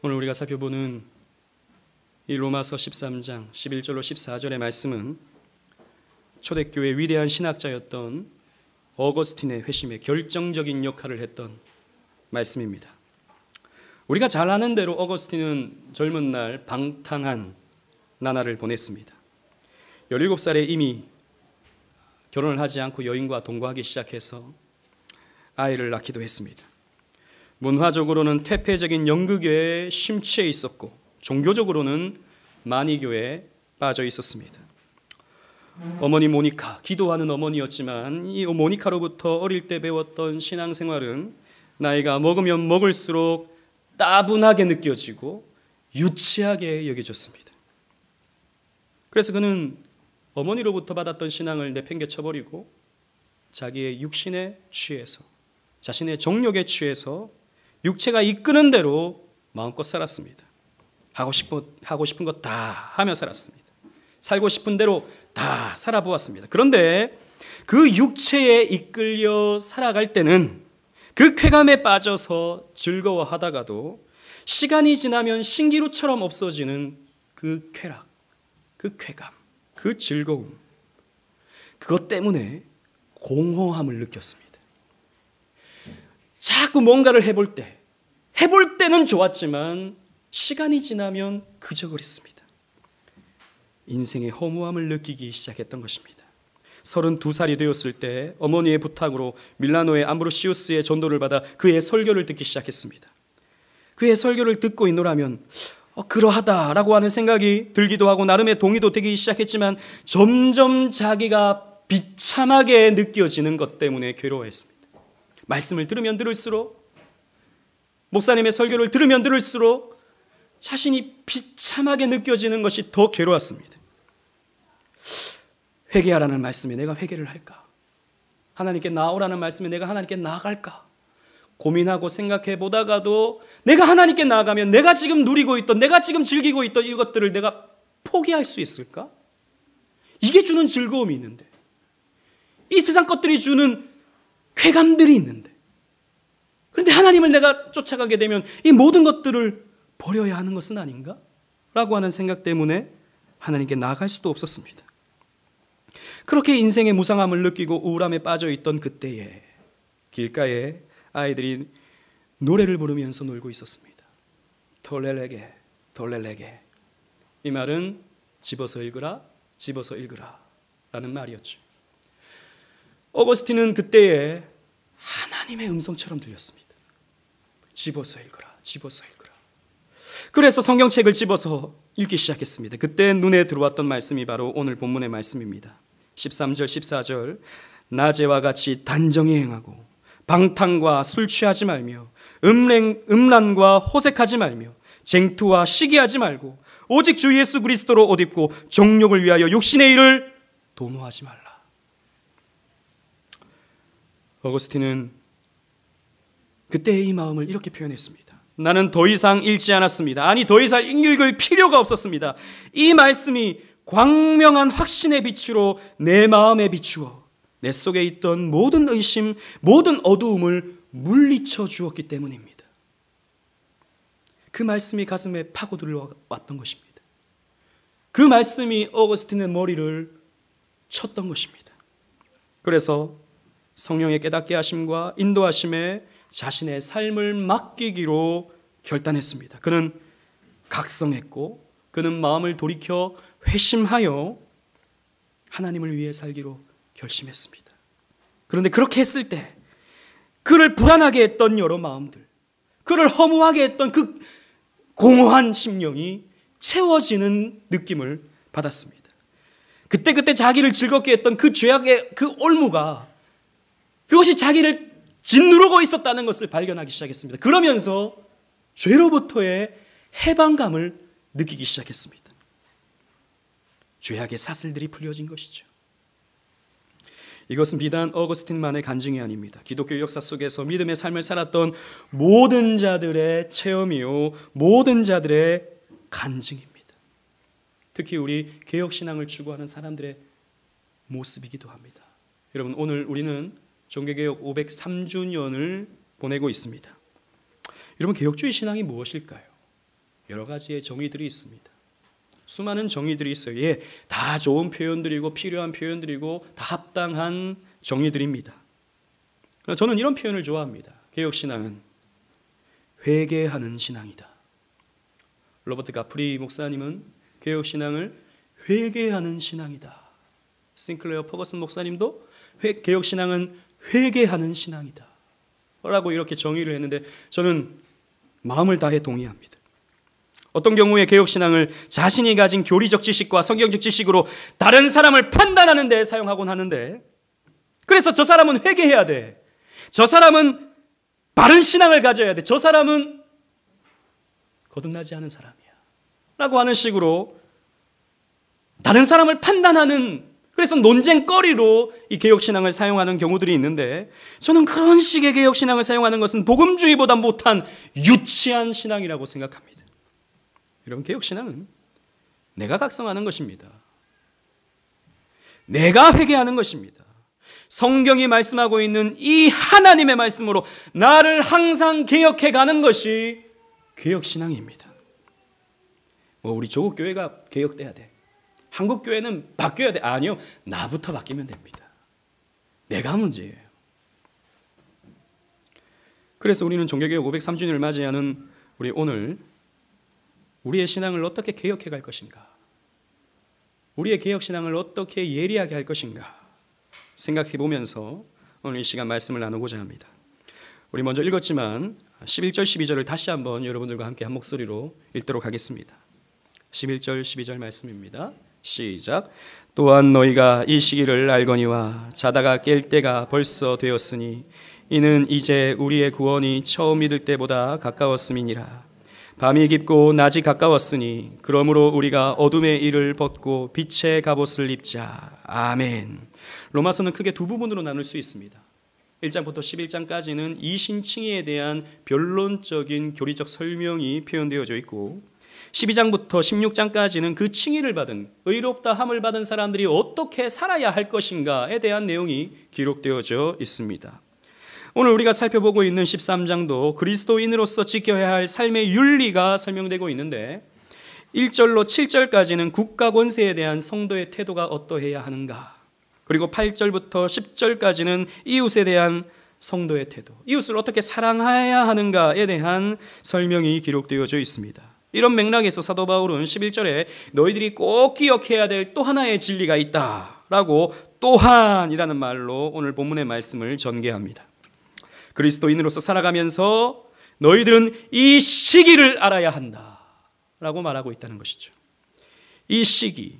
오늘 우리가 살펴보는 이 로마서 13장 11절로 14절의 말씀은 초대교회의 위대한 신학자였던 어거스틴의 회심에 결정적인 역할을 했던 말씀입니다. 우리가 잘 아는 대로 어거스틴은 젊은 날 방탕한 나날을 보냈습니다. 17살에 이미 결혼을 하지 않고 여인과 동거하기 시작해서 아이를 낳기도 했습니다. 문화적으로는 퇴폐적인 영국교회에 심취해 있었고 종교적으로는 만이교회에 빠져 있었습니다. 어머니 모니카, 기도하는 어머니였지만 이 모니카로부터 어릴 때 배웠던 신앙생활은 나이가 먹으면 먹을수록 따분하게 느껴지고 유치하게 여겨졌습니다. 그래서 그는 어머니로부터 받았던 신앙을 내팽개쳐버리고 자기의 육신에 취해서, 자신의 정욕에 취해서 육체가 이끄는 대로 마음껏 살았습니다. 하고 싶은 것 다 하며 살았습니다. 살고 싶은 대로 다 살아보았습니다. 그런데 그 육체에 이끌려 살아갈 때는 그 쾌감에 빠져서 즐거워하다가도 시간이 지나면 신기루처럼 없어지는 그 쾌락, 그 쾌감, 그 즐거움, 그것 때문에 공허함을 느꼈습니다. 자꾸 뭔가를 해볼 때는 좋았지만 시간이 지나면 그저 그랬습니다. 인생의 허무함을 느끼기 시작했던 것입니다. 32살이 되었을 때 어머니의 부탁으로 밀라노의 암브로시우스의 전도를 받아 그의 설교를 듣기 시작했습니다. 그의 설교를 듣고 있노라면 그러하다라고 하는 생각이 들기도 하고 나름의 동의도 되기 시작했지만 점점 자기가 비참하게 느껴지는 것 때문에 괴로워했습니다. 말씀을 들으면 들을수록, 목사님의 설교를 들으면 들을수록 자신이 비참하게 느껴지는 것이 더 괴로웠습니다. 회개하라는 말씀에 내가 회개를 할까? 하나님께 나오라는 말씀에 내가 하나님께 나아갈까? 고민하고 생각해 보다가도 내가 하나님께 나아가면 내가 지금 누리고 있던, 내가 지금 즐기고 있던 이것들을 내가 포기할 수 있을까? 이게 주는 즐거움이 있는데, 이 세상 것들이 주는 쾌감들이 있는데, 그런데 하나님을 내가 쫓아가게 되면 이 모든 것들을 버려야 하는 것은 아닌가? 라고 하는 생각 때문에 하나님께 나아갈 수도 없었습니다. 그렇게 인생의 무상함을 느끼고 우울함에 빠져 있던 그때에 길가에 아이들이 노래를 부르면서 놀고 있었습니다. 덜렐레게, 덜렐레게. 이 말은 집어서 읽으라, 집어서 읽으라 라는 말이었죠. 어거스틴은 그때에 하나님의 음성처럼 들렸습니다. 집어서 읽으라, 집어서 읽으라. 그래서 성경책을 집어서 읽기 시작했습니다. 그때 눈에 들어왔던 말씀이 바로 오늘 본문의 말씀입니다. 13절, 14절. 낮에와 같이 단정히 행하고 방탕과 술 취하지 말며 음란과 호색하지 말며 쟁투와 시기하지 말고 오직 주 예수 그리스도로 옷 입고 정욕을 위하여 육신의 일을 도모하지 말라. 어거스틴은 그때의 이 마음을 이렇게 표현했습니다. 나는 더 이상 읽지 않았습니다. 아니, 더 이상 읽을 필요가 없었습니다. 이 말씀이 광명한 확신의 빛으로 내 마음에 비추어 내 속에 있던 모든 의심, 모든 어두움을 물리쳐 주었기 때문입니다. 그 말씀이 가슴에 파고들어왔던 것입니다. 그 말씀이 어거스틴의 머리를 쳤던 것입니다. 그래서 성령의 깨닫게 하심과 인도하심에 자신의 삶을 맡기기로 결단했습니다. 그는 각성했고 그는 마음을 돌이켜 회심하여 하나님을 위해 살기로 결심했습니다. 그런데 그렇게 했을 때 그를 불안하게 했던 여러 마음들, 그를 허무하게 했던 그 공허한 심령이 채워지는 느낌을 받았습니다. 그때 자기를 즐겁게 했던 그 죄악의 그 올무가, 그것이 자기를 짓누르고 있었다는 것을 발견하기 시작했습니다. 그러면서 죄로부터의 해방감을 느끼기 시작했습니다. 죄악의 사슬들이 풀려진 것이죠. 이것은 비단 어거스틴만의 간증이 아닙니다. 기독교 역사 속에서 믿음의 삶을 살았던 모든 자들의 체험이요, 모든 자들의 간증입니다. 특히 우리 개혁신앙을 추구하는 사람들의 모습이기도 합니다. 여러분, 오늘 우리는 종교개혁 503주년을 보내고 있습니다. 여러분, 개혁주의 신앙이 무엇일까요? 여러 가지의 정의들이 있습니다. 수많은 정의들이 있어요. 예, 다 좋은 표현들이고 필요한 표현들이고 다 합당한 정의들입니다. 저는 이런 표현을 좋아합니다. 개혁신앙은 회개하는 신앙이다. 로버트 가프리 목사님은 개혁신앙을 회개하는 신앙이다. 싱클레어 퍼거슨 목사님도 개혁신앙은 회개하는 신앙이다 라고 이렇게 정의를 했는데 저는 마음을 다해 동의합니다. 어떤 경우에 개혁신앙을 자신이 가진 교리적 지식과 성경적 지식으로 다른 사람을 판단하는 데 사용하곤 하는데, 그래서 저 사람은 회개해야 돼, 저 사람은 바른 신앙을 가져야 돼, 저 사람은 거듭나지 않은 사람이야 라고 하는 식으로 다른 사람을 판단하는, 그래서 논쟁거리로 이 개혁신앙을 사용하는 경우들이 있는데, 저는 그런 식의 개혁신앙을 사용하는 것은 복음주의보다 못한 유치한 신앙이라고 생각합니다. 여러분, 개혁신앙은 내가 각성하는 것입니다. 내가 회개하는 것입니다. 성경이 말씀하고 있는 이 하나님의 말씀으로 나를 항상 개혁해가는 것이 개혁신앙입니다. 우리 조국 교회가 개혁돼야 돼, 한국 교회는 바뀌어야 돼. 아니요, 나부터 바뀌면 됩니다. 내가 문제예요. 그래서 우리는 종교개혁 503주년을 맞이하는 우리 오늘, 우리의 신앙을 어떻게 개혁해 갈 것인가, 우리의 개혁신앙을 어떻게 예리하게 할 것인가 생각해 보면서 오늘 이 시간 말씀을 나누고자 합니다. 우리 먼저 읽었지만 11절 12절을 다시 한번 여러분들과 함께 한 목소리로 읽도록 하겠습니다. 11절 12절 말씀입니다. 시작. 또한 너희가 이 시기를 알거니와 자다가 깰 때가 벌써 되었으니 이는 이제 우리의 구원이 처음 믿을 때보다 가까웠음이니라. 밤이 깊고 낮이 가까웠으니 그러므로 우리가 어둠의 일을 벗고 빛의 갑옷을 입자. 아멘. 로마서는 크게 두 부분으로 나눌 수 있습니다. 1장부터 11장까지는 이신칭의에 대한 변론적인 교리적 설명이 표현되어져 있고, 12장부터 16장까지는 그 칭의를 받은, 의롭다 함을 받은 사람들이 어떻게 살아야 할 것인가에 대한 내용이 기록되어져 있습니다. 오늘 우리가 살펴보고 있는 13장도 그리스도인으로서 지켜야 할 삶의 윤리가 설명되고 있는데, 1절로 7절까지는 국가 권세에 대한 성도의 태도가 어떠해야 하는가, 그리고 8절부터 10절까지는 이웃에 대한 성도의 태도, 이웃을 어떻게 사랑해야 하는가에 대한 설명이 기록되어져 있습니다. 이런 맥락에서 사도 바울은 11절에 너희들이 꼭 기억해야 될 또 하나의 진리가 있다라고 또한이라는 말로 오늘 본문의 말씀을 전개합니다. 그리스도인으로서 살아가면서 너희들은 이 시기를 알아야 한다라고 말하고 있다는 것이죠. 이 시기,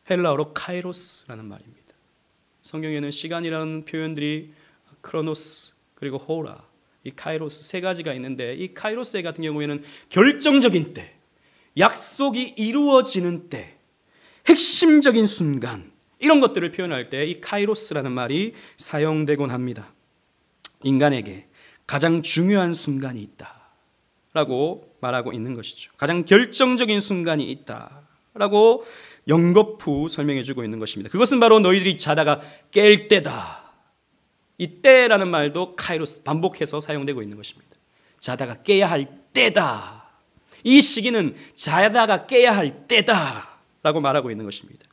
헬라어로 카이로스라는 말입니다. 성경에는 시간이라는 표현들이 크로노스 그리고 호라, 이 카이로스 세 가지가 있는데, 이 카이로스 같은 경우에는 결정적인 때, 약속이 이루어지는 때, 핵심적인 순간, 이런 것들을 표현할 때 이 카이로스라는 말이 사용되곤 합니다. 인간에게 가장 중요한 순간이 있다라고 말하고 있는 것이죠. 가장 결정적인 순간이 있다라고 연거푸 설명해 주고 있는 것입니다. 그것은 바로 너희들이 자다가 깰 때다. 이 때라는 말도 카이로스, 반복해서 사용되고 있는 것입니다. 자다가 깨야 할 때다. 이 시기는 자다가 깨야 할 때다라고 말하고 있는 것입니다.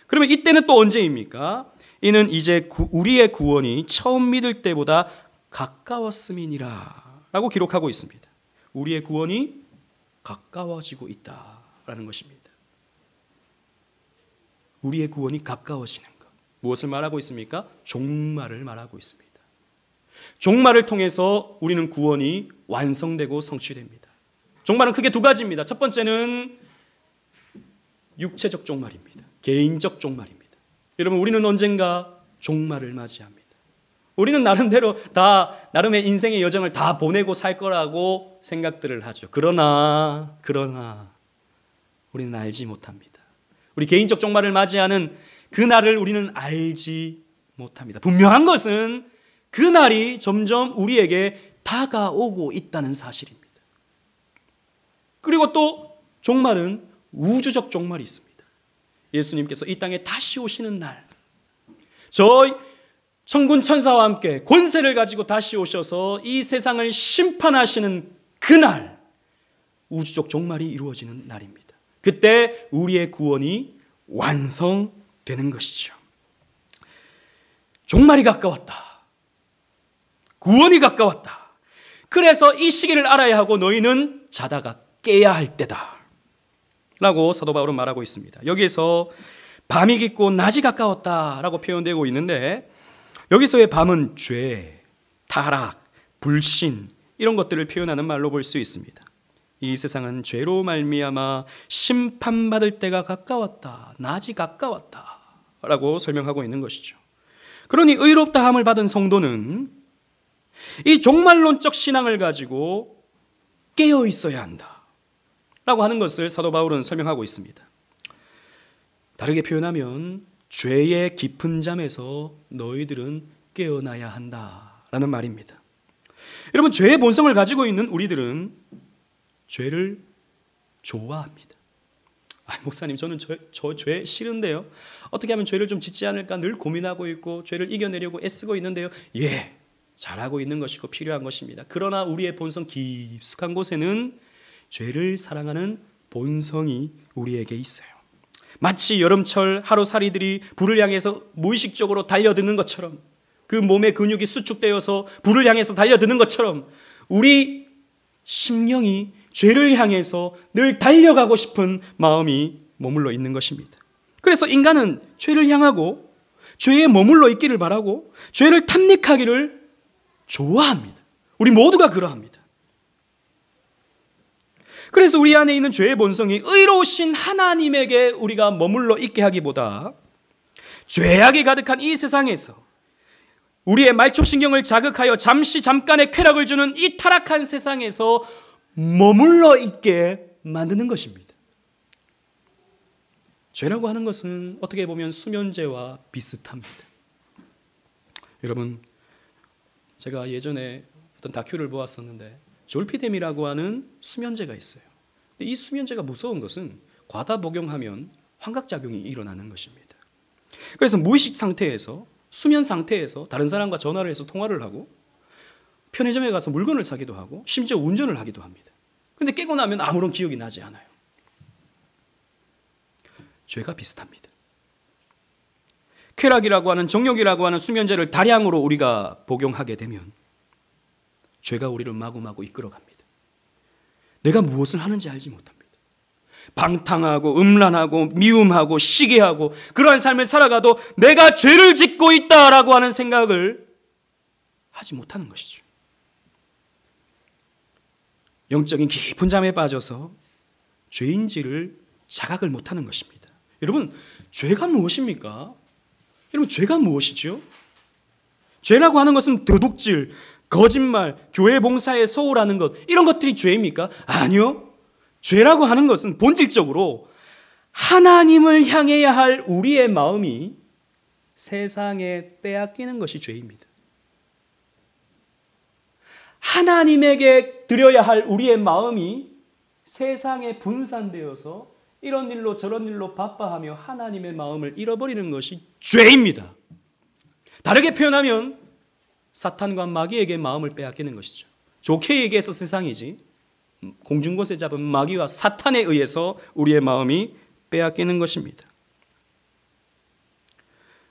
그러면 이때는 또 언제입니까? 이는 이제 우리의 구원이 처음 믿을 때보다 가까웠음이니라 라고 기록하고 있습니다. 우리의 구원이 가까워지고 있다라는 것입니다. 우리의 구원이 가까워지는 것, 무엇을 말하고 있습니까? 종말을 말하고 있습니다. 종말을 통해서 우리는 구원이 완성되고 성취됩니다. 종말은 크게 두 가지입니다. 첫 번째는 육체적 종말입니다. 개인적 종말입니다. 여러분, 우리는 언젠가 종말을 맞이합니다. 우리는 나름대로 다 나름의 인생의 여정을 다 보내고 살 거라고 생각들을 하죠. 그러나 우리는 알지 못합니다. 우리 개인적 종말을 맞이하는 그날을 우리는 알지 못합니다. 분명한 것은 그날이 점점 우리에게 다가오고 있다는 사실입니다. 그리고 또 종말은 우주적 종말이 있습니다. 예수님께서 이 땅에 다시 오시는 날, 저 천군 천사와 함께 권세를 가지고 다시 오셔서 이 세상을 심판하시는 그날, 우주적 종말이 이루어지는 날입니다. 그때 우리의 구원이 완성되는 것이죠. 종말이 가까웠다. 구원이 가까웠다. 그래서 이 시기를 알아야 하고 너희는 자다가 깨야 할 때다 라고 사도 바울은 말하고 있습니다. 여기에서 밤이 깊고 낮이 가까웠다라고 표현되고 있는데, 여기서의 밤은 죄, 타락, 불신 이런 것들을 표현하는 말로 볼 수 있습니다. 이 세상은 죄로 말미암아 심판받을 때가 가까웠다, 낮이 가까웠다 라고 설명하고 있는 것이죠. 그러니 의롭다함을 받은 성도는 이 종말론적 신앙을 가지고 깨어 있어야 한다 라고 하는 것을 사도 바울은 설명하고 있습니다. 다르게 표현하면 죄의 깊은 잠에서 너희들은 깨어나야 한다라는 말입니다. 여러분, 죄의 본성을 가지고 있는 우리들은 죄를 좋아합니다. 목사님, 저는 저 죄 싫은데요. 어떻게 하면 죄를 좀 짓지 않을까 늘 고민하고 있고 죄를 이겨내려고 애쓰고 있는데요. 예, 잘하고 있는 것이고 필요한 것입니다. 그러나 우리의 본성 깊숙한 곳에는 죄를 사랑하는 본성이 우리에게 있어요. 마치 여름철 하루살이들이 불을 향해서 무의식적으로 달려드는 것처럼, 그 몸의 근육이 수축되어서 불을 향해서 달려드는 것처럼 우리 심령이 죄를 향해서 늘 달려가고 싶은 마음이 머물러 있는 것입니다. 그래서 인간은 죄를 향하고 죄에 머물러 있기를 바라고 죄를 탐닉하기를 좋아합니다. 우리 모두가 그러합니다. 그래서 우리 안에 있는 죄의 본성이 의로우신 하나님에게 우리가 머물러 있게 하기보다 죄악이 가득한 이 세상에서 우리의 말초신경을 자극하여 잠깐의 쾌락을 주는 이 타락한 세상에서 머물러 있게 만드는 것입니다. 죄라고 하는 것은 어떻게 보면 수면제와 비슷합니다. 여러분, 제가 예전에 어떤 다큐를 보았었는데 졸피뎀이라고 하는 수면제가 있어요. 근데 이 수면제가 무서운 것은 과다 복용하면 환각작용이 일어나는 것입니다. 그래서 무의식 상태에서, 수면 상태에서 다른 사람과 전화를 해서 통화를 하고 편의점에 가서 물건을 사기도 하고 심지어 운전을 하기도 합니다. 그런데 깨고 나면 아무런 기억이 나지 않아요. 죄가 비슷합니다. 쾌락이라고 하는, 정욕이라고 하는 수면제를 다량으로 우리가 복용하게 되면 죄가 우리를 마구마구 이끌어갑니다. 내가 무엇을 하는지 알지 못합니다. 방탕하고 음란하고 미움하고 시기하고 그러한 삶을 살아가도 내가 죄를 짓고 있다라고 하는 생각을 하지 못하는 것이죠. 영적인 깊은 잠에 빠져서 죄인지를 자각을 못하는 것입니다. 여러분, 죄가 무엇입니까? 여러분, 죄가 무엇이죠? 죄라고 하는 것은 도둑질, 거짓말, 교회 봉사에 소홀하는 것, 이런 것들이 죄입니까? 아니요. 죄라고 하는 것은 본질적으로 하나님을 향해야 할 우리의 마음이 세상에 빼앗기는 것이 죄입니다. 하나님에게 드려야 할 우리의 마음이 세상에 분산되어서 이런 일로 저런 일로 바빠하며 하나님의 마음을 잃어버리는 것이 죄입니다. 다르게 표현하면 사탄과 마귀에게 마음을 빼앗기는 것이죠. 좋게 얘기해서 세상이지, 공중곳에 잡은 마귀와 사탄에 의해서 우리의 마음이 빼앗기는 것입니다.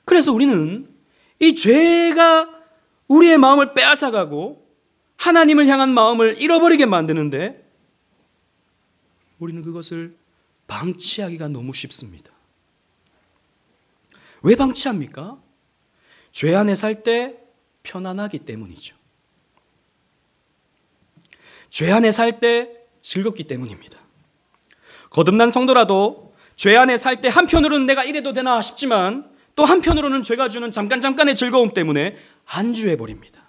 그래서 우리는 이 죄가 우리의 마음을 빼앗아가고 하나님을 향한 마음을 잃어버리게 만드는데 우리는 그것을 방치하기가 너무 쉽습니다. 왜 방치합니까? 죄 안에 살 때 편안하기 때문이죠. 죄 안에 살 때 즐겁기 때문입니다. 거듭난 성도라도 죄 안에 살 때 한편으로는 내가 이래도 되나 싶지만 또 한편으로는 죄가 주는 잠깐의 즐거움 때문에 안주해버립니다.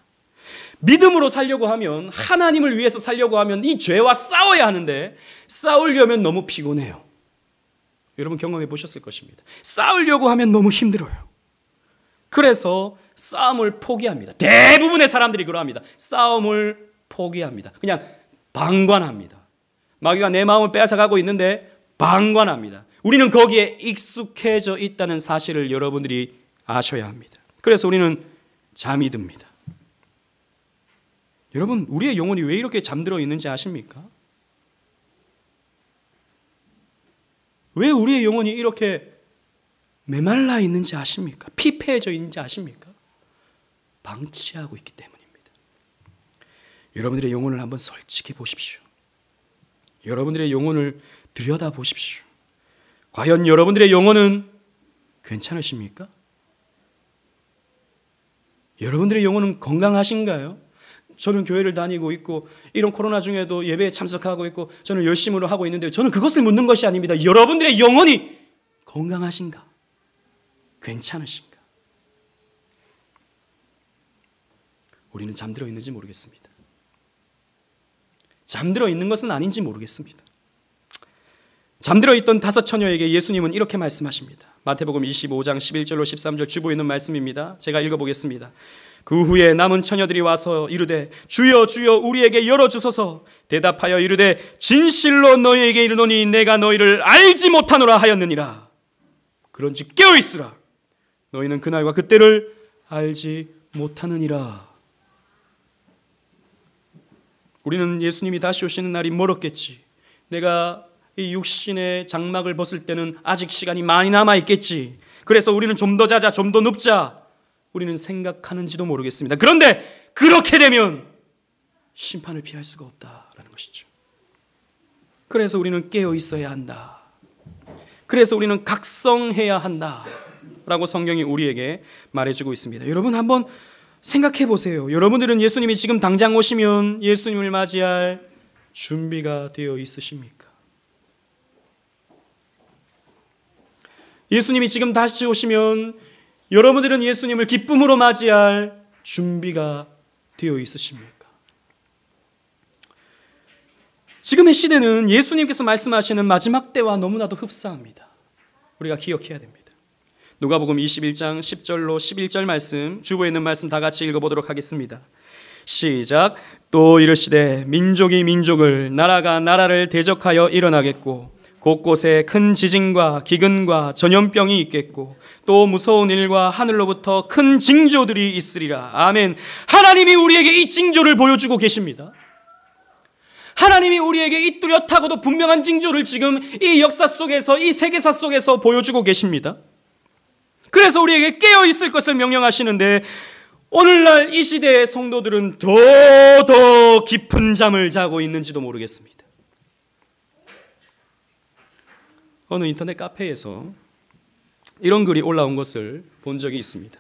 믿음으로 살려고 하면, 하나님을 위해서 살려고 하면 이 죄와 싸워야 하는데 싸우려면 너무 피곤해요. 여러분 경험해 보셨을 것입니다. 싸우려고 하면 너무 힘들어요. 그래서 싸움을 포기합니다. 대부분의 사람들이 그러합니다. 싸움을 포기합니다. 그냥 방관합니다. 마귀가 내 마음을 빼앗아가고 있는데 방관합니다. 우리는 거기에 익숙해져 있다는 사실을 여러분들이 아셔야 합니다. 그래서 우리는 잠이 듭니다. 여러분, 우리의 영혼이 왜 이렇게 잠들어 있는지 아십니까? 왜 우리의 영혼이 이렇게 메말라 있는지 아십니까? 피폐해져 있는지 아십니까? 방치하고 있기 때문입니다. 여러분들의 영혼을 한번 솔직히 보십시오. 여러분들의 영혼을 들여다보십시오. 과연 여러분들의 영혼은 괜찮으십니까? 여러분들의 영혼은 건강하신가요? 저는 교회를 다니고 있고 이런 코로나 중에도 예배에 참석하고 있고 저는 열심으로 하고 있는데 저는 그것을 묻는 것이 아닙니다. 여러분들의 영혼이 건강하신가? 괜찮으신가? 우리는 잠들어 있는지 모르겠습니다. 잠들어 있는 것은 아닌지 모르겠습니다. 잠들어 있던 5 처녀에게 예수님은 이렇게 말씀하십니다. 마태복음 25장 11절로 13절 주보에 있는 말씀입니다. 제가 읽어보겠습니다. 그 후에 남은 처녀들이 와서 이르되 주여 주여 우리에게 열어주소서. 대답하여 이르되 진실로 너희에게 이르노니 내가 너희를 알지 못하노라 하였느니라. 그런즉 깨어있으라. 너희는 그날과 그때를 알지 못하느니라. 우리는 예수님이 다시 오시는 날이 멀었겠지. 내가 이 육신의 장막을 벗을 때는 아직 시간이 많이 남아있겠지. 그래서 우리는 좀 더 자자, 좀 더 눕자. 우리는 생각하는지도 모르겠습니다. 그런데 그렇게 되면 심판을 피할 수가 없다라는 것이죠. 그래서 우리는 깨어 있어야 한다. 그래서 우리는 각성해야 한다. 라고 성경이 우리에게 말해주고 있습니다. 여러분 한번 생각해 보세요. 여러분들은 예수님이 지금 당장 오시면 예수님을 맞이할 준비가 되어 있으십니까? 예수님이 지금 다시 오시면 여러분들은 예수님을 기쁨으로 맞이할 준비가 되어 있으십니까? 지금의 시대는 예수님께서 말씀하시는 마지막 때와 너무나도 흡사합니다. 우리가 기억해야 됩니다. 누가복음 21장 10절로 11절 말씀, 주보에 있는 말씀 다 같이 읽어보도록 하겠습니다. 시작. 또 이르시되 민족이 민족을, 나라가 나라를 대적하여 일어나겠고 곳곳에 큰 지진과 기근과 전염병이 있겠고 또 무서운 일과 하늘로부터 큰 징조들이 있으리라. 아멘. 하나님이 우리에게 이 징조를 보여주고 계십니다. 하나님이 우리에게 이 뚜렷하고도 분명한 징조를 지금 이 역사 속에서, 이 세계사 속에서 보여주고 계십니다. 그래서 우리에게 깨어 있을 것을 명령하시는데 오늘날 이 시대의 성도들은 더 깊은 잠을 자고 있는지도 모르겠습니다. 어느 인터넷 카페에서 이런 글이 올라온 것을 본 적이 있습니다.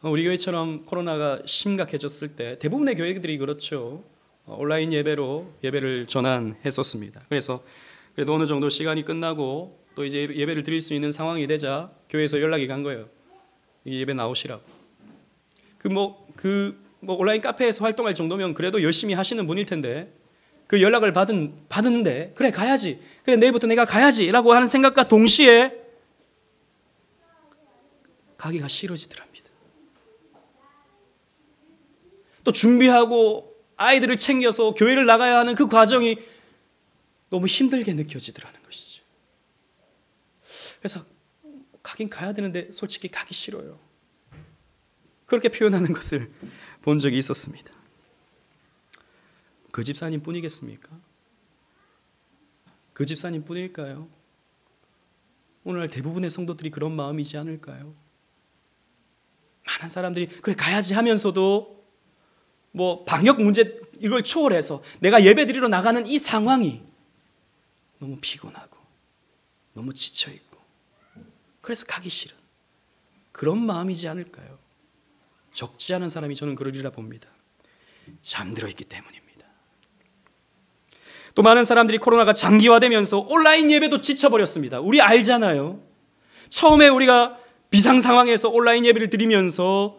우리 교회처럼 코로나가 심각해졌을 때 대부분의 교회들이 그렇죠. 온라인 예배로 예배를 전환했었습니다. 그래서 그래도 어느 정도 시간이 끝나고 또 이제 예배를 드릴 수 있는 상황이 되자 교회에서 연락이 간 거예요. 예배 나오시라고. 온라인 카페에서 활동할 정도면 그래도 열심히 하시는 분일 텐데 그 연락을 받았는데 그래 가야지. 그래 내일부터 내가 가야지라고 하는 생각과 동시에 가기가 싫어지더랍니다. 또 준비하고 아이들을 챙겨서 교회를 나가야 하는 그 과정이 너무 힘들게 느껴지더라는 것이죠. 그래서 가긴 가야 되는데 솔직히 가기 싫어요. 그렇게 표현하는 것을 본 적이 있었습니다. 그 집사님 뿐이겠습니까? 그 집사님 뿐일까요? 오늘날 대부분의 성도들이 그런 마음이지 않을까요? 많은 사람들이 그래 가야지 하면서도 방역 문제 이걸 초월해서 내가 예배 드리러 나가는 이 상황이 너무 피곤하고 너무 지쳐있고 그래서 가기 싫은 그런 마음이지 않을까요? 적지 않은 사람이 저는 그러리라 봅니다. 잠들어 있기 때문입니다. 또 많은 사람들이 코로나가 장기화되면서 온라인 예배도 지쳐버렸습니다. 우리 알잖아요. 처음에 우리가 비상 상황에서 온라인 예배를 드리면서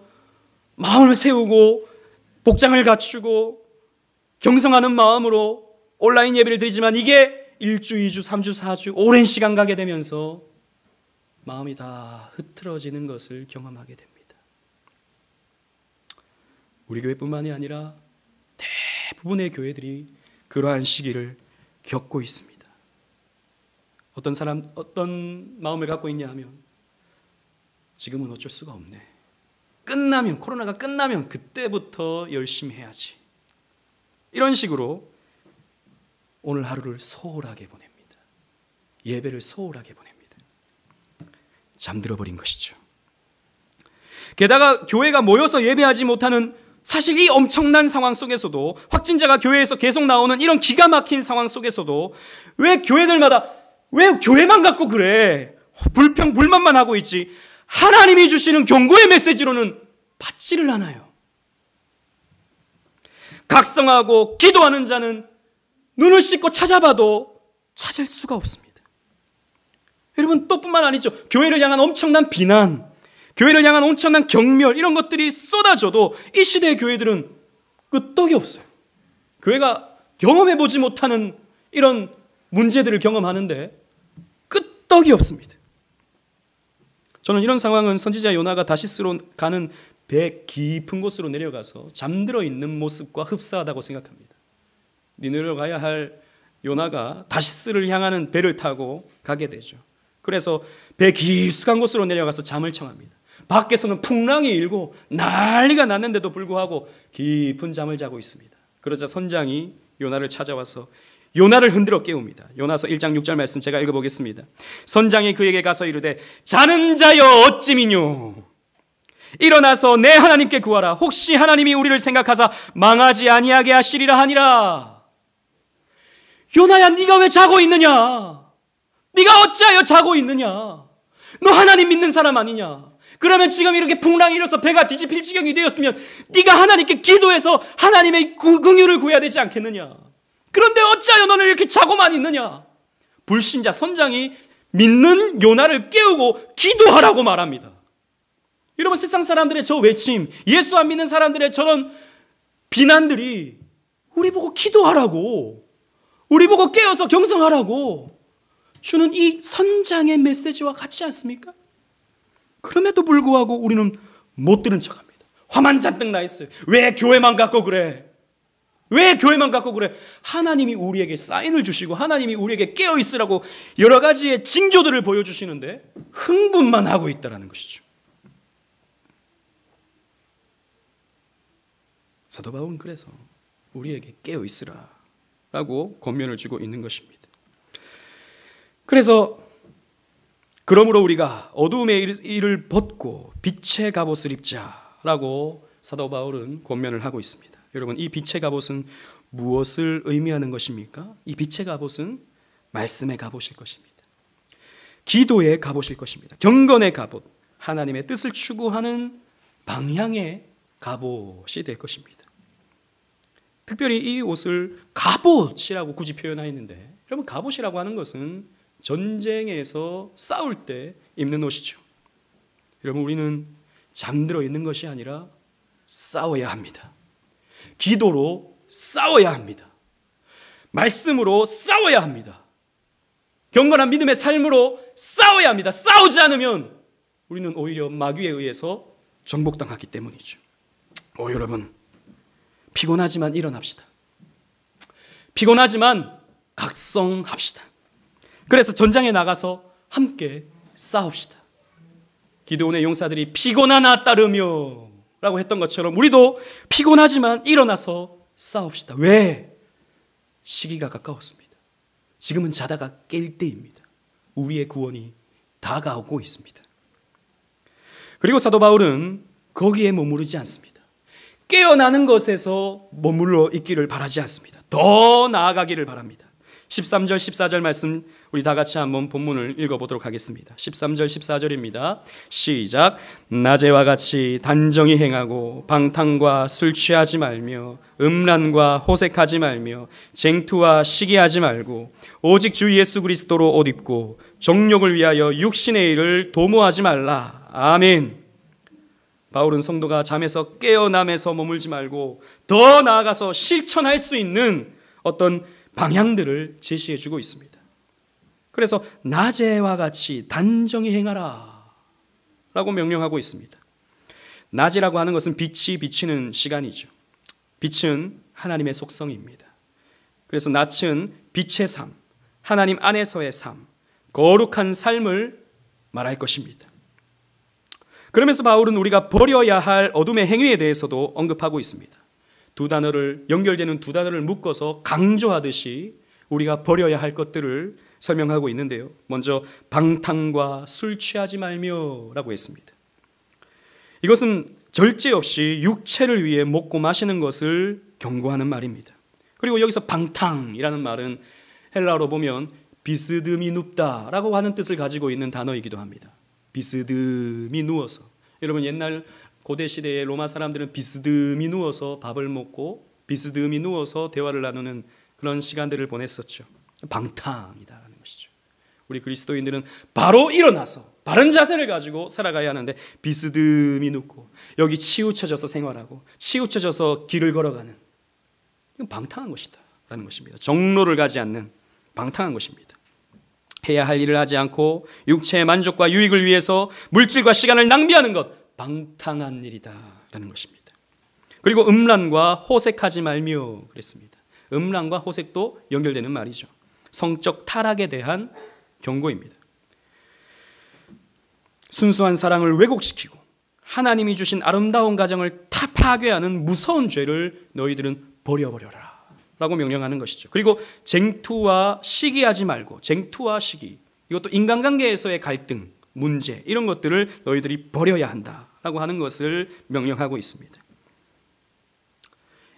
마음을 세우고 복장을 갖추고 경성하는 마음으로 온라인 예배를 드리지만 이게 1주, 2주, 3주, 4주 오랜 시간 가게 되면서 마음이 다 흐트러지는 것을 경험하게 됩니다. 우리 교회뿐만이 아니라 대부분의 교회들이 그러한 시기를 겪고 있습니다. 어떤 마음을 갖고 있냐 하면 지금은 어쩔 수가 없네. 코로나가 끝나면 그때부터 열심히 해야지. 이런 식으로 오늘 하루를 소홀하게 보냅니다. 예배를 소홀하게 보냅니다. 잠들어 버린 것이죠. 게다가 교회가 모여서 예배하지 못하는 사실 이 엄청난 상황 속에서도, 확진자가 교회에서 계속 나오는 이런 기가 막힌 상황 속에서도 왜 교회들마다 왜 교회만 갖고 그래? 불평 불만만 하고 있지 하나님이 주시는 경고의 메시지로는 받지를 않아요. 각성하고 기도하는 자는 눈을 씻고 찾아봐도 찾을 수가 없습니다. 여러분, 또 뿐만 아니죠. 교회를 향한 엄청난 비난, 교회를 향한 엄청난 경멸, 이런 것들이 쏟아져도 이 시대의 교회들은 끄떡이 없어요. 교회가 경험해보지 못하는 이런 문제들을 경험하는데 끄떡이 없습니다. 저는 이런 상황은 선지자 요나가 다시스로 가는 배 깊은 곳으로 내려가서 잠들어 있는 모습과 흡사하다고 생각합니다. 니느웨로 가야 할 요나가 다시스를 향하는 배를 타고 가게 되죠. 그래서 배 깊숙한 곳으로 내려가서 잠을 청합니다. 밖에서는 풍랑이 일고 난리가 났는데도 불구하고 깊은 잠을 자고 있습니다. 그러자 선장이 요나를 찾아와서 요나를 흔들어 깨웁니다. 요나서 1장 6절 말씀 제가 읽어보겠습니다. 선장이 그에게 가서 이르되 자는 자여 어찌미뇨 일어나서 내 하나님께 구하라. 혹시 하나님이 우리를 생각하사 망하지 아니하게 하시리라 하니라. 요나야, 네가 왜 자고 있느냐? 네가 어찌하여 자고 있느냐? 너 하나님 믿는 사람 아니냐? 그러면 지금 이렇게 풍랑이 일어서 배가 뒤집힐 지경이 되었으면 네가 하나님께 기도해서 하나님의 긍휼을 구해야 되지 않겠느냐? 그런데 어찌하여 너는 이렇게 자고만 있느냐? 불신자 선장이 믿는 요나를 깨우고 기도하라고 말합니다. 여러분, 세상 사람들의 저 외침, 예수 안 믿는 사람들의 저런 비난들이 우리 보고 기도하라고, 우리 보고 깨어서 경성하라고 주는 이 선장의 메시지와 같지 않습니까? 그럼에도 불구하고 우리는 못 들은 척합니다. 화만 잔뜩 나 있어요. 왜 교회만 갖고 그래? 왜 교회만 갖고 그래? 하나님이 우리에게 사인을 주시고 하나님이 우리에게 깨어 있으라고 여러 가지의 징조들을 보여주시는데 흥분만 하고 있다는 것이죠. 사도 바울은 그래서 우리에게 깨어 있으라 라고 권면을 주고 있는 것입니다. 그래서 그러므로 우리가 어두움의 일을 벗고 빛의 갑옷을 입자라고 사도 바울은 권면을 하고 있습니다. 여러분, 이 빛의 갑옷은 무엇을 의미하는 것입니까? 이 빛의 갑옷은 말씀의 갑옷일 것입니다. 기도의 갑옷일 것입니다. 경건의 갑옷, 하나님의 뜻을 추구하는 방향의 갑옷이 될 것입니다. 특별히 이 옷을 갑옷이라고 굳이 표현하였는데, 여러분, 갑옷이라고 하는 것은 전쟁에서 싸울 때 입는 옷이죠. 여러분, 우리는 잠들어 있는 것이 아니라 싸워야 합니다. 기도로 싸워야 합니다. 말씀으로 싸워야 합니다. 경건한 믿음의 삶으로 싸워야 합니다. 싸우지 않으면 우리는 오히려 마귀에 의해서 정복당하기 때문이죠. 여러분, 피곤하지만 일어납시다. 피곤하지만 각성합시다. 그래서 전장에 나가서 함께 싸웁시다. 기드온의 용사들이 피곤하나 따르며 라고 했던 것처럼 우리도 피곤하지만 일어나서 싸웁시다. 왜? 시기가 가까웠습니다. 지금은 자다가 깰 때입니다. 우리의 구원이 다가오고 있습니다. 그리고 사도 바울은 거기에 머무르지 않습니다. 깨어나는 것에서 머물러 있기를 바라지 않습니다. 더 나아가기를 바랍니다. 13절 14절 말씀 우리 다 같이 한번 본문을 읽어보도록 하겠습니다. 13절 14절입니다. 시작. 낮에와 같이 단정히 행하고 방탕과 술 취하지 말며 음란과 호색하지 말며 쟁투와 시기하지 말고 오직 주 예수 그리스도로 옷 입고 정욕을 위하여 육신의 일을 도모하지 말라. 아멘. 바울은 성도가 잠에서 깨어남에서 머물지 말고 더 나아가서 실천할 수 있는 어떤 방향들을 제시해 주고 있습니다. 그래서 낮에와 같이 단정히 행하라 라고 명령하고 있습니다. 낮이라고 하는 것은 빛이 비치는 시간이죠. 빛은 하나님의 속성입니다. 그래서 낮은 빛의 삶, 하나님 안에서의 삶, 거룩한 삶을 말할 것입니다. 그러면서 바울은 우리가 버려야 할 어둠의 행위에 대해서도 언급하고 있습니다. 연결되는 두 단어를 묶어서 강조하듯이 우리가 버려야 할 것들을 설명하고 있는데요. 먼저 방탕과 술 취하지 말며라고 했습니다. 이것은 절제 없이 육체를 위해 먹고 마시는 것을 경고하는 말입니다. 그리고 여기서 방탕이라는 말은 헬라어로 보면 비스듬히 눕다라고 하는 뜻을 가지고 있는 단어이기도 합니다. 비스듬히 누워서. 여러분 옛날 고대 시대의 로마 사람들은 비스듬히 누워서 밥을 먹고 비스듬히 누워서 대화를 나누는 그런 시간들을 보냈었죠. 방탕이다라는 것이죠. 우리 그리스도인들은 바로 일어나서 바른 자세를 가지고 살아가야 하는데 비스듬히 눕고 여기 치우쳐져서 생활하고 치우쳐져서 길을 걸어가는, 이건 방탕한 것이다 라는 것입니다. 정로를 가지 않는 방탕한 것입니다. 해야 할 일을 하지 않고 육체의 만족과 유익을 위해서 물질과 시간을 낭비하는 것, 방탕한 일이다 라는 것입니다. 그리고 음란과 호색하지 말며 그랬습니다. 음란과 호색도 연결되는 말이죠. 성적 타락에 대한 경고입니다. 순수한 사랑을 왜곡시키고 하나님이 주신 아름다운 가정을 파괴하는 무서운 죄를 너희들은 버려버려라 라고 명령하는 것이죠. 그리고 쟁투와 시기하지 말고, 쟁투와 시기, 이것도 인간관계에서의 갈등, 문제, 이런 것들을 너희들이 버려야 한다라고 하는 것을 명령하고 있습니다.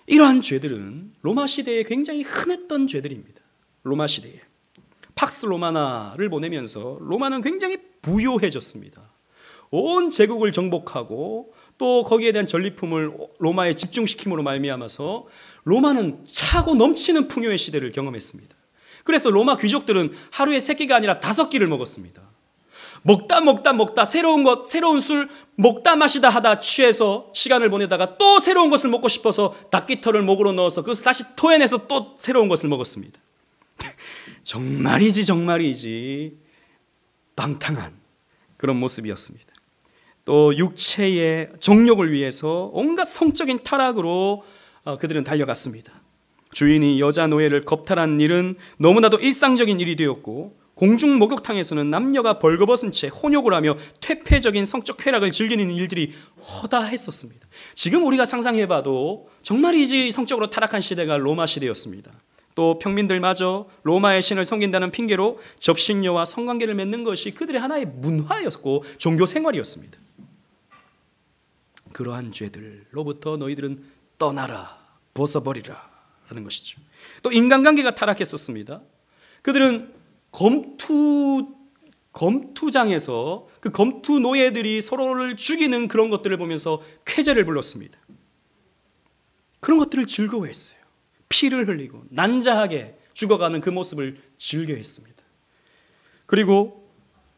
이러한 죄들은 로마 시대에 굉장히 흔했던 죄들입니다. 로마 시대에 팍스 로마나를 보내면서 로마는 굉장히 부요해졌습니다. 온 제국을 정복하고 또 거기에 대한 전리품을 로마에 집중시킴으로 말미암아서 로마는 차고 넘치는 풍요의 시대를 경험했습니다. 그래서 로마 귀족들은 하루에 3끼가 아니라 5끼를 먹었습니다. 먹다 새로운 술 먹다 마시다 하다 취해서 시간을 보내다가 또 새로운 것을 먹고 싶어서 닭깃털을 목으로 넣어서 그것을 다시 토해내서 또 새로운 것을 먹었습니다. 정말이지 방탕한 그런 모습이었습니다. 또 육체의 정욕을 위해서 온갖 성적인 타락으로 그들은 달려갔습니다. 주인이 여자 노예를 겁탈한 일은 너무나도 일상적인 일이 되었고, 공중 목욕탕에서는 남녀가 벌거벗은 채 혼욕을 하며 퇴폐적인 성적 쾌락을 즐기는 일들이 허다했었습니다. 지금 우리가 상상해봐도 정말이지 성적으로 타락한 시대가 로마 시대였습니다. 또 평민들마저 로마의 신을 섬긴다는 핑계로 접신녀와 성관계를 맺는 것이 그들의 하나의 문화였고 종교 생활이었습니다. 그러한 죄들로부터 너희들은 떠나라, 벗어버리라 라는 것이죠. 또 인간관계가 타락했었습니다. 그들은 검투장에서 그 검투 노예들이 서로를 죽이는 그런 것들을 보면서 쾌제를 불렀습니다. 그런 것들을 즐거워했어요. 피를 흘리고 난자하게 죽어가는 그 모습을 즐겨했습니다. 그리고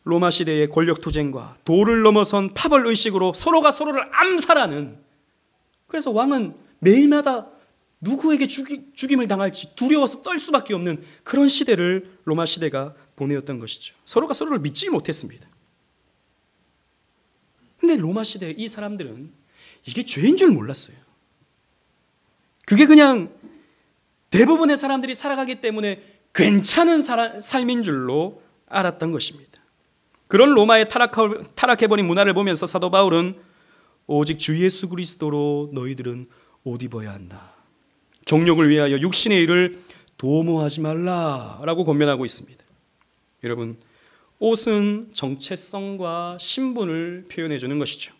로마 시대의 권력투쟁과 도를 넘어선 파벌의식으로 서로가 서로를 암살하는, 그래서 왕은 매일마다 누구에게 죽임을 당할지 두려워서 떨 수밖에 없는 그런 시대를 로마 시대가 보내었던 것이죠. 서로가 서로를 믿지 못했습니다. 근데 로마 시대의 이 사람들은 이게 죄인 줄 몰랐어요. 그게 그냥 대부분의 사람들이 살아가기 때문에 괜찮은 삶인 줄로 알았던 것입니다. 그런 로마의 타락해버린 문화를 보면서 사도 바울은 오직 주 예수 그리스도로 너희들은 옷 입어야 한다. 정욕을 위하여 육신의 일을 도모하지 말라라고 권면하고 있습니다. 여러분, 옷은 정체성과 신분을 표현해 주는 것이죠.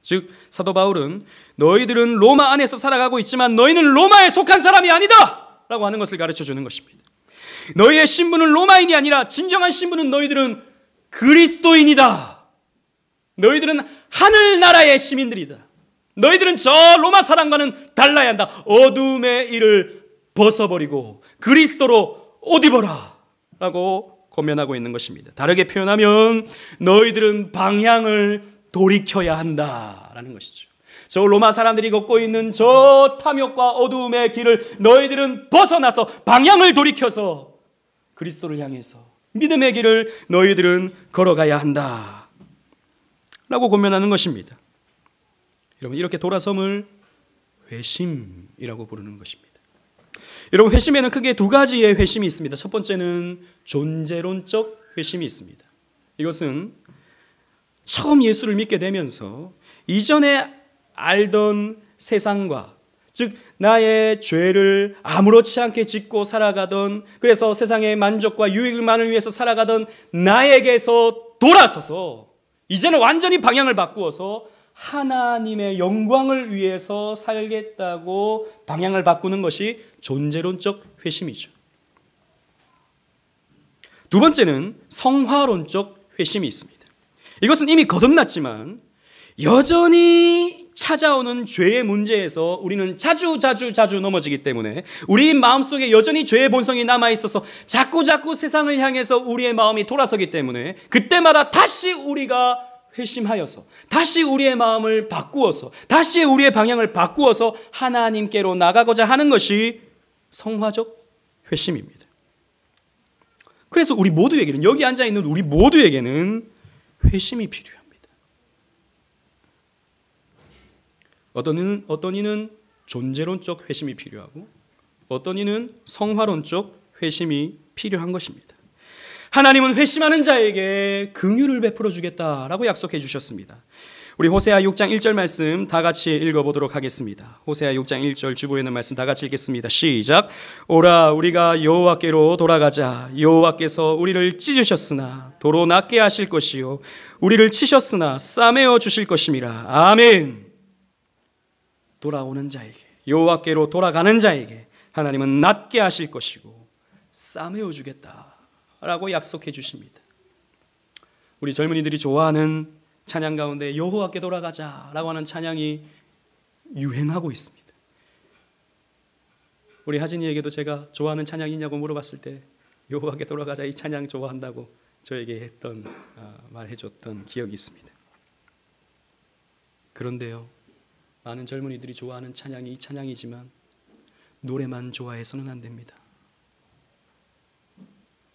즉 사도 바울은 너희들은 로마 안에서 살아가고 있지만 너희는 로마에 속한 사람이 아니다 라고 하는 것을 가르쳐 주는 것입니다. 너희의 신분은 로마인이 아니라 진정한 신분은 너희들은 그리스도인이다. 너희들은 하늘나라의 시민들이다. 너희들은 저 로마 사람과는 달라야 한다. 어둠의 일을 벗어버리고 그리스도로 옷 입어라 라고 권면하고 있는 것입니다. 다르게 표현하면 너희들은 방향을 돌이켜야 한다라는 것이죠. 저 로마 사람들이 걷고 있는 저 탐욕과 어두움의 길을 너희들은 벗어나서 방향을 돌이켜서 그리스도를 향해서 믿음의 길을 너희들은 걸어가야 한다 라고 권면하는 것입니다. 여러분, 이렇게 돌아섬을 회심이라고 부르는 것입니다. 여러분, 회심에는 크게 2가지의 회심이 있습니다. 첫 번째는 존재론적 회심이 있습니다. 이것은 처음 예수를 믿게 되면서 이전에 알던 세상과 즉 나의 죄를 아무렇지 않게 짓고 살아가던, 그래서 세상의 만족과 유익만을 위해서 살아가던 나에게서 돌아서서 이제는 완전히 방향을 바꾸어서 하나님의 영광을 위해서 살겠다고 방향을 바꾸는 것이 존재론적 회심이죠. 두 번째는 성화론적 회심이 있습니다. 이것은 이미 거듭났지만 여전히 찾아오는 죄의 문제에서 우리는 자주 넘어지기 때문에 우리 마음속에 여전히 죄의 본성이 남아있어서 자꾸 세상을 향해서 우리의 마음이 돌아서기 때문에 그때마다 다시 우리가 회심하여서 다시 우리의 마음을 바꾸어서 다시 우리의 방향을 바꾸어서 하나님께로 나가고자 하는 것이 성화적 회심입니다. 그래서 우리 모두에게는, 여기 앉아있는 우리 모두에게는 회심이 필요합니다. 어떤 이는 존재론적 회심이 필요하고 어떤 이는 성화론적 회심이 필요한 것입니다. 하나님은 회심하는 자에게 긍휼을 베풀어 주겠다라고 약속해 주셨습니다. 우리 호세아 6장 1절 말씀 다 같이 읽어보도록 하겠습니다. 호세아 6장 1절 주보에 있는 말씀 다 같이 읽겠습니다. 시작. 오라 우리가 여호와께로 돌아가자. 여호와께서 우리를 찢으셨으나 도로 낫게 하실 것이요 우리를 치셨으나 싸매어 주실 것임이라. 아멘. 돌아오는 자에게, 여호와께로 돌아가는 자에게 하나님은 낫게 하실 것이고 싸매어 주겠다라고 약속해 주십니다. 우리 젊은이들이 좋아하는 찬양 가운데 여호와께 돌아가자라고 하는 찬양이 유행하고 있습니다. 우리 하진이에게도 제가 좋아하는 찬양이 있냐고 물어봤을 때 여호와께 돌아가자 이 찬양 좋아한다고 저에게 말해줬던 기억이 있습니다. 그런데요, 많은 젊은이들이 좋아하는 찬양이 이 찬양이지만 노래만 좋아해서는 안 됩니다.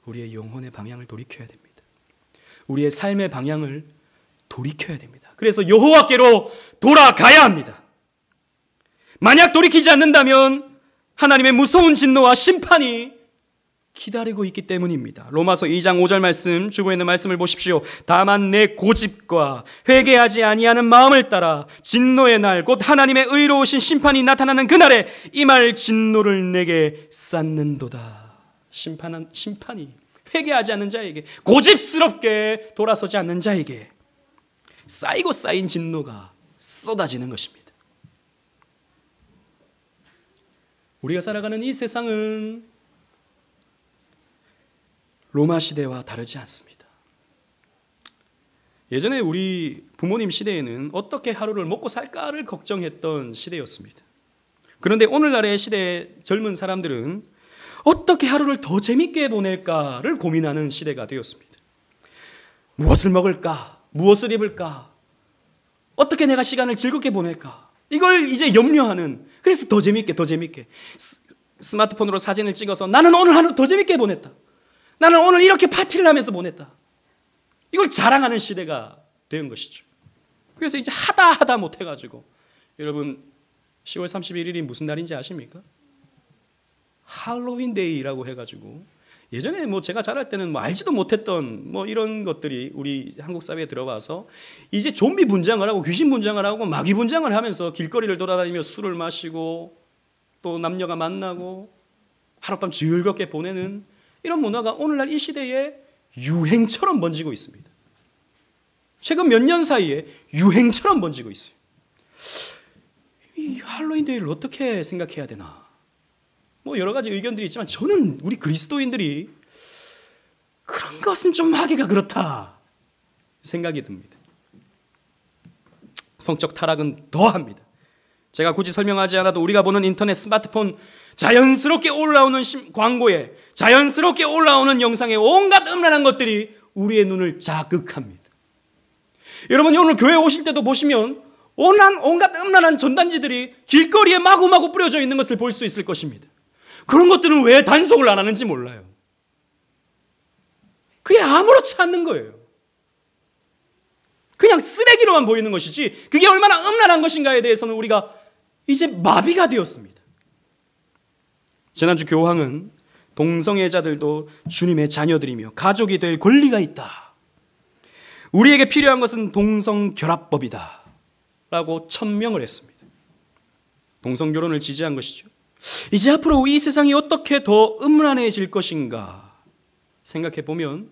우리의 영혼의 방향을 돌이켜야 됩니다. 우리의 삶의 방향을 돌이켜야 됩니다. 그래서 여호와께로 돌아가야 합니다. 만약 돌이키지 않는다면 하나님의 무서운 진노와 심판이 기다리고 있기 때문입니다. 로마서 2장 5절 말씀, 주보에 있는 말씀을 보십시오. 다만 내 고집과 회개하지 아니하는 마음을 따라 진노의 날 곧 하나님의 의로우신 심판이 나타나는 그날에 임할 진노를 내게 쌓는도다. 심판이 회개하지 않는 자에게, 고집스럽게 돌아서지 않는 자에게 쌓이고 쌓인 진노가 쏟아지는 것입니다. 우리가 살아가는 이 세상은 로마 시대와 다르지 않습니다. 예전에 우리 부모님 시대에는 어떻게 하루를 먹고 살까를 걱정했던 시대였습니다. 그런데 오늘날의 시대의 젊은 사람들은 어떻게 하루를 더 재밌게 보낼까를 고민하는 시대가 되었습니다. 무엇을 먹을까? 무엇을 입을까? 어떻게 내가 시간을 즐겁게 보낼까? 이걸 이제 염려하는, 그래서 더 재밌게 스마트폰으로 사진을 찍어서 나는 오늘 하루 더 재밌게 보냈다. 나는 오늘 이렇게 파티를 하면서 보냈다. 이걸 자랑하는 시대가 된 것이죠. 그래서 이제 하다 못해가지고, 여러분 10월 31일이 무슨 날인지 아십니까? 할로윈 데이라고 해가지고, 예전에 제가 자랄 때는 알지도 못했던 이런 것들이 우리 한국 사회에 들어와서 이제 좀비 분장을 하고 귀신 분장을 하고 마귀 분장을 하면서 길거리를 돌아다니며 술을 마시고 또 남녀가 만나고 하룻밤 즐겁게 보내는 이런 문화가 오늘날 이 시대에 유행처럼 번지고 있습니다. 최근 몇 년 사이에 유행처럼 번지고 있어요. 이 할로윈 데이를 어떻게 생각해야 되나? 여러 가지 의견들이 있지만 저는 우리 그리스도인들이 그런 것은 좀 하기가 그렇다 생각이 듭니다. 성적 타락은 더합니다. 제가 굳이 설명하지 않아도 우리가 보는 인터넷, 스마트폰 자연스럽게 올라오는 광고에, 자연스럽게 올라오는 영상에 온갖 음란한 것들이 우리의 눈을 자극합니다. 여러분이 오늘 교회 오실 때도 보시면 온갖 음란한 전단지들이 길거리에 마구마구 뿌려져 있는 것을 볼 수 있을 것입니다. 그런 것들은 왜 단속을 안 하는지 몰라요. 그게 아무렇지 않는 거예요. 그냥 쓰레기로만 보이는 것이지 그게 얼마나 음란한 것인가에 대해서는 우리가 이제 마비가 되었습니다. 지난주 교황은 동성애자들도 주님의 자녀들이며 가족이 될 권리가 있다. 우리에게 필요한 것은 동성결합법이다 라고 천명을 했습니다. 동성결혼을 지지한 것이죠. 이제 앞으로 이 세상이 어떻게 더 음란해질 것인가 생각해 보면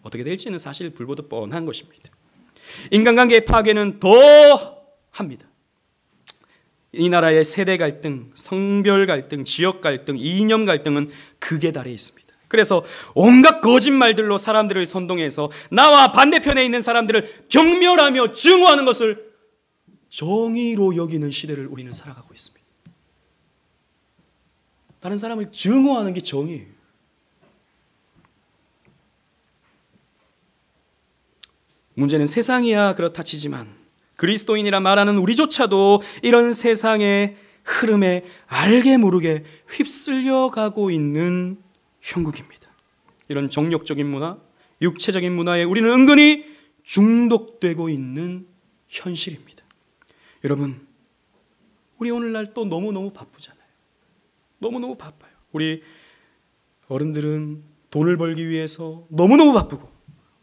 어떻게 될지는 사실 불보듯 뻔한 것입니다. 인간관계의 파괴는 더 합니다. 이 나라의 세대 갈등, 성별 갈등, 지역 갈등, 이념 갈등은 극에 달해 있습니다. 그래서 온갖 거짓말들로 사람들을 선동해서 나와 반대편에 있는 사람들을 경멸하며 증오하는 것을 정의로 여기는 시대를 우리는 살아가고 있습니다. 다른 사람을 증오하는 게 정의예요. 문제는 세상이야 그렇다 치지만 그리스도인이라 말하는 우리조차도 이런 세상의 흐름에 알게 모르게 휩쓸려 가고 있는 형국입니다. 이런 정욕적인 문화, 육체적인 문화에 우리는 은근히 중독되고 있는 현실입니다. 여러분, 우리 오늘날 또 너무너무 바쁘잖아요. 너무너무 바빠요. 우리 어른들은 돈을 벌기 위해서 너무너무 바쁘고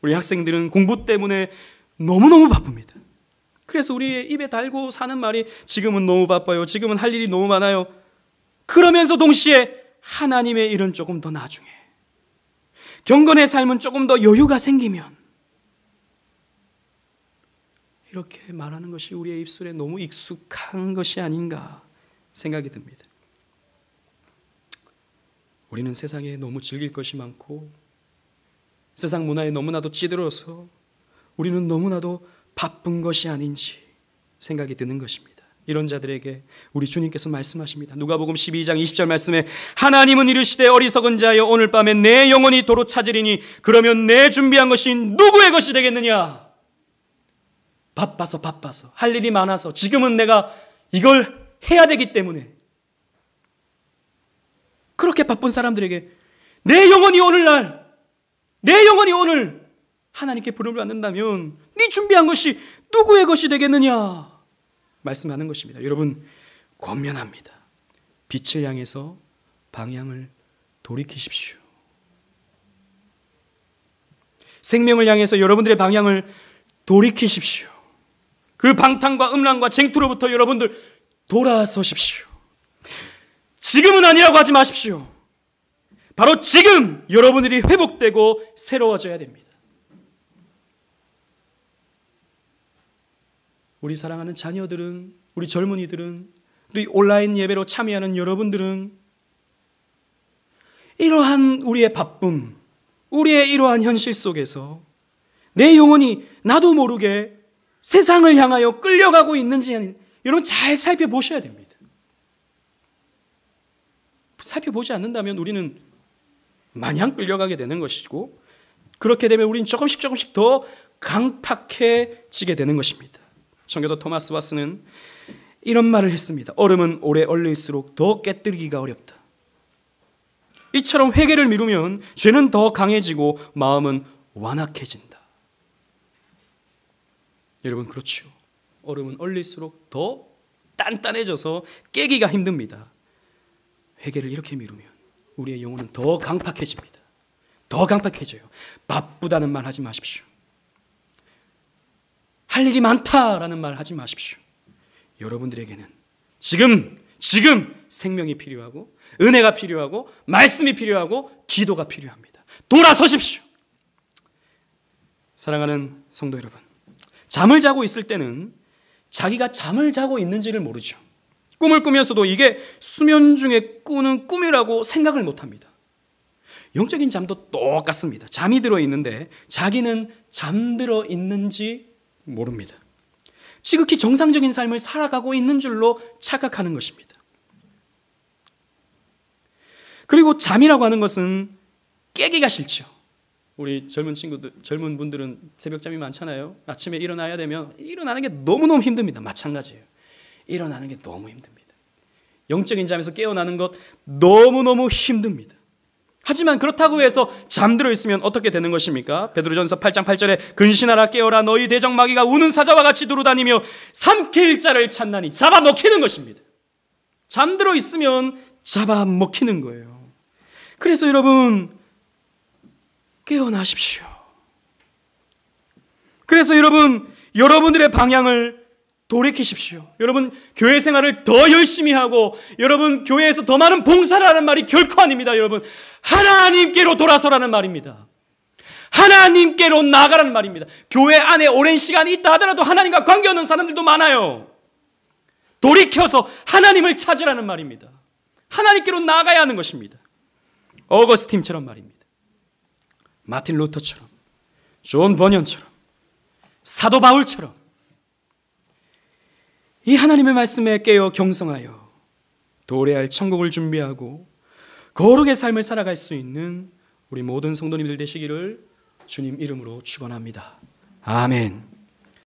우리 학생들은 공부 때문에 너무너무 바쁩니다. 그래서 우리의 입에 달고 사는 말이 지금은 너무 바빠요. 지금은 할 일이 너무 많아요. 그러면서 동시에 하나님의 일은 조금 더 나중에, 경건의 삶은 조금 더 여유가 생기면, 이렇게 말하는 것이 우리의 입술에 너무 익숙한 것이 아닌가 생각이 듭니다. 우리는 세상에 너무 즐길 것이 많고 세상 문화에 너무나도 찌들어서 우리는 너무나도 바쁜 것이 아닌지 생각이 드는 것입니다. 이런 자들에게 우리 주님께서 말씀하십니다. 누가복음 12장 20절 말씀에 하나님은 이르시되 어리석은 자여 오늘 밤에 내 영혼이 도로 찾으리니 그러면 내 준비한 것이 누구의 것이 되겠느냐. 바빠서 할 일이 많아서 지금은 내가 이걸 해야 되기 때문에 그렇게 바쁜 사람들에게 내 영혼이 오늘 하나님께 부름을 받는다면 네 준비한 것이 누구의 것이 되겠느냐 말씀하는 것입니다. 여러분, 권면합니다. 빛을 향해서 방향을 돌이키십시오. 생명을 향해서 여러분들의 방향을 돌이키십시오. 그 방탕과 음란과 쟁투로부터 여러분들 돌아서십시오. 지금은 아니라고 하지 마십시오. 바로 지금 여러분들이 회복되고 새로워져야 됩니다. 우리 사랑하는 자녀들은, 우리 젊은이들은, 또 온라인 예배로 참여하는 여러분들은 이러한 우리의 바쁨, 우리의 이러한 현실 속에서 내 영혼이 나도 모르게 세상을 향하여 끌려가고 있는지 여러분 잘 살펴보셔야 됩니다. 살펴보지 않는다면 우리는 마냥 끌려가게 되는 것이고 그렇게 되면 우리는 조금씩 더 강팍해지게 되는 것입니다. 청교도 토마스 와스는 이런 말을 했습니다. 얼음은 오래 얼릴수록 더 깨뜨리기가 어렵다. 이처럼 회개를 미루면 죄는 더 강해지고 마음은 완악해진다. 여러분, 그렇죠. 얼음은 얼릴수록 더 단단해져서 깨기가 힘듭니다. 회개를 이렇게 미루면 우리의 영혼은 더 강팍해집니다. 더 강팍해져요. 바쁘다는 말 하지 마십시오. 할 일이 많다라는 말 하지 마십시오. 여러분들에게는 지금 생명이 필요하고 은혜가 필요하고 말씀이 필요하고 기도가 필요합니다. 돌아서십시오. 사랑하는 성도 여러분, 잠을 자고 있을 때는 자기가 잠을 자고 있는지를 모르죠. 꿈을 꾸면서도 이게 수면 중에 꾸는 꿈이라고 생각을 못합니다. 영적인 잠도 똑같습니다. 잠이 들어있는데 자기는 잠들어 있는지 모릅니다. 지극히 정상적인 삶을 살아가고 있는 줄로 착각하는 것입니다. 그리고 잠이라고 하는 것은 깨기가 싫죠. 우리 젊은 분들은 새벽잠이 많잖아요. 아침에 일어나야 되면 일어나는 게 너무너무 힘듭니다. 마찬가지예요. 일어나는 게 너무 힘듭니다. 영적인 잠에서 깨어나는 것 너무너무 힘듭니다. 하지만 그렇다고 해서 잠들어 있으면 어떻게 되는 것입니까? 베드로전서 8장 8절에 근신하라 깨어라 너희 대적마귀가 우는 사자와 같이 두루다니며 삼킬 자를 찾나니 잡아먹히는 것입니다. 잠들어 있으면 잡아먹히는 거예요. 그래서 여러분, 깨어나십시오. 그래서 여러분, 여러분들의 방향을 돌이키십시오. 여러분 교회 생활을 더 열심히 하고 여러분 교회에서 더 많은 봉사를 하는 말이 결코 아닙니다. 여러분 하나님께로 돌아서라는 말입니다. 하나님께로 나아가라는 말입니다. 교회 안에 오랜 시간이 있다 하더라도 하나님과 관계없는 사람들도 많아요. 돌이켜서 하나님을 찾으라는 말입니다. 하나님께로 나아가야 하는 것입니다. 어거스틴처럼 말입니다. 마틴 루터처럼, 존 버년처럼, 사도 바울처럼 이 하나님의 말씀에 깨어 경성하여 도래할 천국을 준비하고 거룩의 삶을 살아갈 수 있는 우리 모든 성도님들 되시기를 주님 이름으로 축원합니다. 아멘.